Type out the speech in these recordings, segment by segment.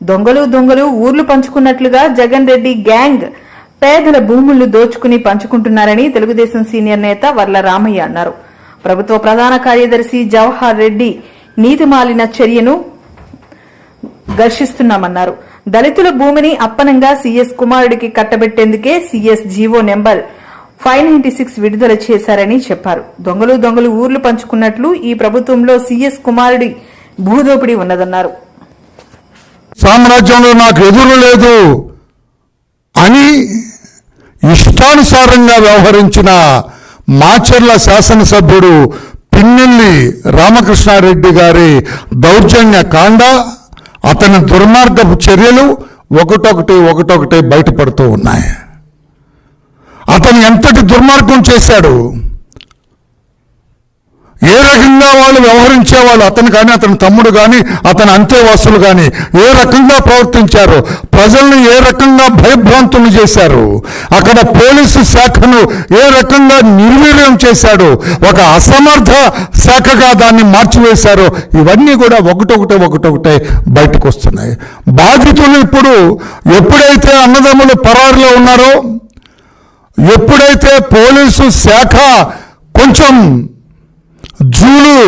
దొంగలు ఊర్లు పంచుకున్నట్లుగా జగన్ రెడ్డి గ్యాంగ్ పేదల భూములు దోచుకుని పంచుకుంటున్నారని తెలుగుదేశం సీనియర్ నేత వర్ల రామయ్య అన్నారు. ప్రభుత్వ ప్రధాన కార్యదర్శి జవహర్ రెడ్డి నీతిమాలిన చర్యను ఘర్షిస్తున్నామన్నారు. దళితుల భూమిని అప్పనంగా సీఎస్ కుమారుడికి కట్టబెట్టేందుకే సీఎస్ జీవో నెంబర్ 596 విడుదల చేశారని చెప్పారు. దొంగలు ఊర్లు పంచుకున్నట్లు ఈ ప్రభుత్వంలో సీఎస్ కుమారుడి భూదోపిడీ ఉన్నదన్నారు. సామ్రాజ్యంలో నాకు ఎదురు లేదు అని ఇష్టానుసారంగా వ్యవహరించిన మాచర్ల శాసనసభ్యుడు పిన్నెల్లి రామకృష్ణారెడ్డి గారి దౌర్జన్య కాండ, అతని దుర్మార్గపు చర్యలు ఒకటొకటి బయటపడుతూ ఉన్నాయి. అతను ఎంతటి దుర్మార్గం చేశాడు, ఏ రకంగా వాళ్ళు వ్యవహరించేవాళ్ళు, అతను కానీ అతని తమ్ముడు కానీ అతని అంతేవాసులు కానీ ఏ రకంగా ప్రవర్తించారు, ప్రజల్ని ఏ రకంగా భయభ్రాంతులు చేశారు, అక్కడ పోలీసు శాఖను ఏ రకంగా నిర్వీర్యం చేశాడు, ఒక అసమర్థ శాఖగా దాన్ని మార్చివేశారు. ఇవన్నీ కూడా ఒకటొకటే బయటకు వస్తున్నాయి. బాధితులు ఇప్పుడు ఎప్పుడైతే అన్నదమ్ములు పరారులో ఉన్నారో, ఎప్పుడైతే పోలీసు శాఖ కొంచెం జూలు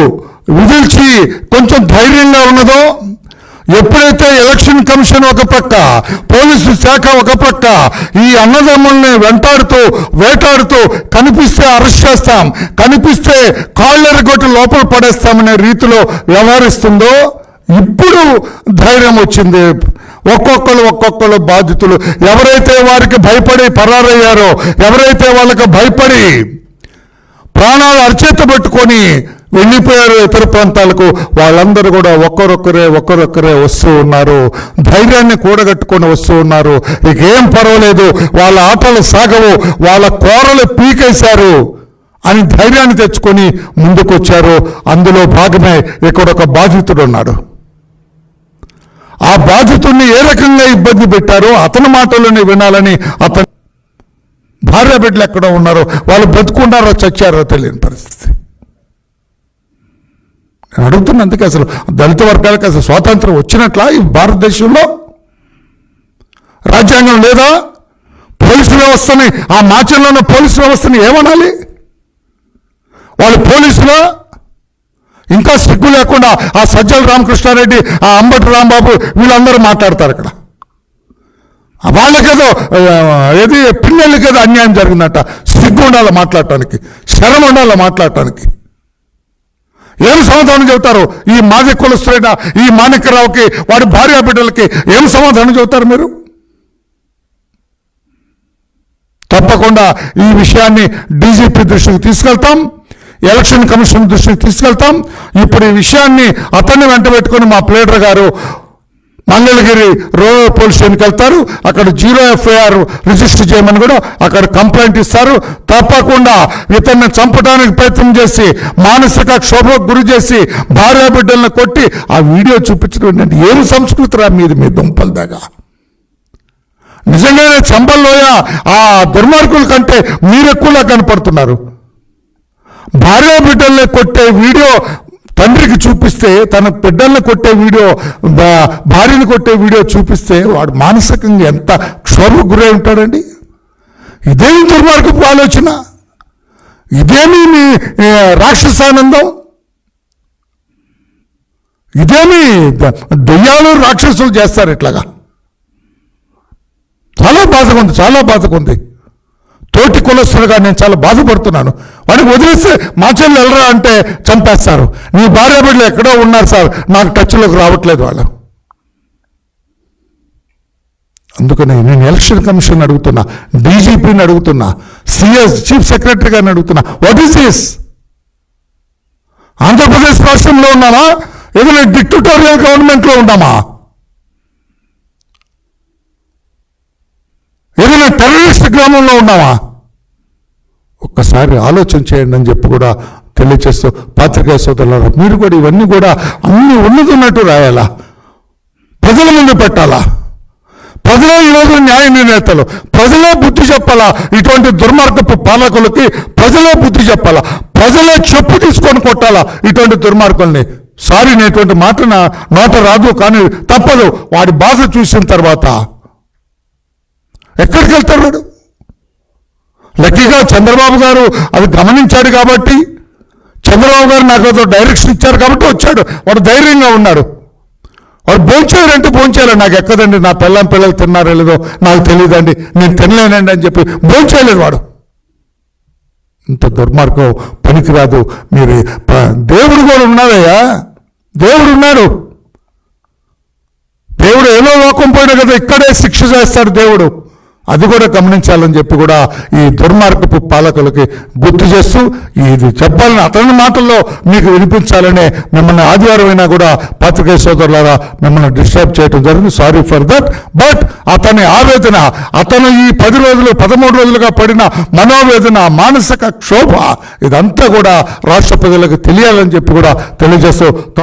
విదిల్చి కొంచెం ధైర్యంగా ఉన్నదో, ఎప్పుడైతే ఎలక్షన్ కమిషన్ ఒక ప్రక్క, పోలీసు శాఖ ఒక ప్రక్క ఈ అన్నదమ్ముల్ని వేటాడుతూ కనిపిస్తే అరెస్ట్ చేస్తాం, కనిపిస్తే కాళ్ళెరగొట్టి లోపల పడేస్తామనే రీతిలో వ్యవహరిస్తుందో, ఇప్పుడు ధైర్యం వచ్చింది. ఒక్కొక్కరు బాధితులు ఎవరైతే వారికి భయపడి పరారయ్యారో, ఎవరైతే వాళ్ళకి భయపడి ప్రాణాలు అరచేత పెట్టుకొని వెళ్ళిపోయారు ఇతర ప్రాంతాలకు, వాళ్ళందరూ కూడా ఒక్కరొక్కరే వస్తూ ఉన్నారు. ధైర్యాన్ని కూడగట్టుకొని వస్తూ ఉన్నారు. ఇకేం పర్వాలేదు, వాళ్ళ ఆటలు సాగవు, వాళ్ళ కోరలు పీకేశారు అని ధైర్యాన్ని తెచ్చుకొని ముందుకొచ్చారు. అందులో భాగమే ఇక్కడ ఒక బాధితుడు ఉన్నాడు. ఆ బాధితుడిని ఏ రకంగా ఇబ్బంది పెట్టారో అతని మాటలని వినాలని, అతను భార్య బిడ్డలు ఎక్కడ ఉన్నారో, వాళ్ళు బతుకున్నారో చచ్చారో తెలియని పరిస్థితి. నేను అడుగుతున్నందుకే అసలు దళిత వర్గాలకు అసలు స్వాతంత్రం వచ్చినట్లా ఈ భారతదేశంలో? రాజ్యాంగం లేదా? పోలీసు వ్యవస్థని, ఆ మాచర్లోని పోలీసు వ్యవస్థని ఏమనాలి? వాళ్ళు పోలీసులో ఇంకా సిగ్గు లేకుండా ఆ సజ్జల రామకృష్ణారెడ్డి, ఆ అంబటి రాంబాబు వీళ్ళందరూ మాట్లాడతారు అక్కడ. వాళ్ళకేదో ఏది పిల్లలకేదో అన్యాయం జరిగిందట, సిగ్గు ఉండాలి మాట్లాడటానికి, శరం ఉండాలి మాట్లాడటానికి. ఏం సమాధానం చెబుతారు? ఈ మాజీ కులస్తులైన ఈ మాణిక్యరావుకి, వాడి భార్య బిడ్డలకి ఏం సమాధానం చెబుతారు మీరు? తప్పకుండా ఈ విషయాన్ని డీజీపీ దృష్టికి తీసుకెళ్తాం, ఎలక్షన్ కమిషన్ దృష్టికి తీసుకెళ్తాం. ఇప్పుడు ఈ విషయాన్ని అతన్ని వెంట పెట్టుకుని మా ప్లేడర్ గారు మంగళగిరి రూరల్ పోలీస్ స్టేషన్కి వెళ్తారు. అక్కడ 0 FIR రిజిస్టర్ చేయమని కూడా అక్కడ కంప్లైంట్ ఇస్తారు. తప్పకుండా ఇతన్ని చంపడానికి ప్రయత్నం చేసి, మానసిక క్షోభకు గురి చేసి, భార్య బిడ్డలను కొట్టి ఆ వీడియో చూపించడం ఏం సంస్కృతి రా మీది, మీ దుంపల దాకా. నిజంగానే చంపల్లోయ ఆ దుర్మార్గుల కంటే మీరెక్కువలా కనపడుతున్నారు. భార్య బిడ్డల్ని కొట్టే వీడియో తండ్రికి చూపిస్తే, తన బిడ్డల్ని కొట్టే వీడియో, భార్యను కొట్టే వీడియో చూపిస్తే వాడు మానసికంగా ఎంత క్షోభకు గురై ఉంటాడండి. ఇదేమి దుర్మార్గపు ఆలోచన, ఇదేమి మీ రాక్షసానందం, ఇదేమి దెయ్యాలు రాక్షసులు చేస్తారు ఇట్లాగా. చాలా బాధగా ఉంది. తోటి కులస్తులుగా నేను చాలా బాధపడుతున్నాను. వాడికి వదిలేస్తే మాచర్లు వెళ్ళరా అంటే చంపేస్తారు. నీ భార్య బిడ్డలు ఎక్కడో ఉన్నారు సార్, నాకు టచ్లోకి రావట్లేదు వాళ్ళు. అందుకని నేను ఎలక్షన్ కమిషన్ అడుగుతున్నా, డీజీపీని అడుగుతున్నా, సిఎస్ చీఫ్ సెక్రటరీ గారిని అడుగుతున్నా, వాట్ ఈస్ దిస్? ఆంధ్రప్రదేశ్ రాష్ట్రంలో ఉన్నామా? ఏదైనా డిక్టటోరియల్ గవర్నమెంట్లో ఉన్నామా? ఏదైనా టెర్రరిస్ట్ గ్రామంలో ఉన్నామా? ఒక్కసారి ఆలోచన చేయండి అని చెప్పి కూడా తెలియచేస్తూ, పాత్రికేయ సోదరులారా, మీరు కూడా ఇవన్నీ కూడా అన్ని ఉన్నట్టు రాయాలా, ప్రజల ముందు పెట్టాలా? ప్రజలే ఈరోజు న్యాయ నిర్ణేతలు, ప్రజలే బుద్ధి చెప్పాలా. ఇటువంటి దుర్మార్గపు పాలకులకి ప్రజలే బుద్ధి చెప్పాలా, ప్రజలే చెప్పు తీసుకొని కొట్టాలా ఇటువంటి దుర్మార్గుల్ని. సారీ అనేటువంటి మాట నా నోట రాదు, కానీ తప్పదు. వాడి బాధ చూసిన తర్వాత ఎక్కడికి వెళ్తాడు వాడు? లక్కీగా చంద్రబాబు గారు అది గమనించాడు కాబట్టి, చంద్రబాబు గారు నాకు డైరెక్షన్ ఇచ్చారు కాబట్టి వచ్చాడు. వాడు ధైర్యంగా ఉన్నాడు. వాడు భోంచేయాలంటే భోంచేయాలి, నాకు ఎక్కదండి, నా పిల్లలు తిన్నారో లేదో నాకు తెలియదండి, నేను తినలేనండి అని చెప్పి భోంచేయలేదు వాడు. ఇంత దుర్మార్గం పనికిరాదు. మీరు దేవుడు కూడా ఉన్నాడయ్యా, దేవుడు ఉన్నాడు. దేవుడు ఏదో లోకం పోయినా కదా, ఇక్కడే శిక్ష చేస్తాడు దేవుడు. అది కూడా గమనించాలని చెప్పి కూడా ఈ దుర్మార్గపు పాలకులకి గుర్తు చేస్తూ ఇది చెప్పాలని అతని మాటల్లో మీకు వినిపించాలనే మిమ్మల్ని ఆదివారం అయినా కూడా పత్రికా సోదరులారా మిమ్మల్ని డిస్టర్బ్ చేయడం జరిగింది. Sorry for that. బట్ అతని ఆవేదన, అతను ఈ 10 రోజులు 13 రోజులుగా పడిన మనోవేదన, మానసిక క్షోభ, ఇదంతా కూడా రాష్ట్ర ప్రజలకు తెలియాలని చెప్పి కూడా తెలియజేస్తూ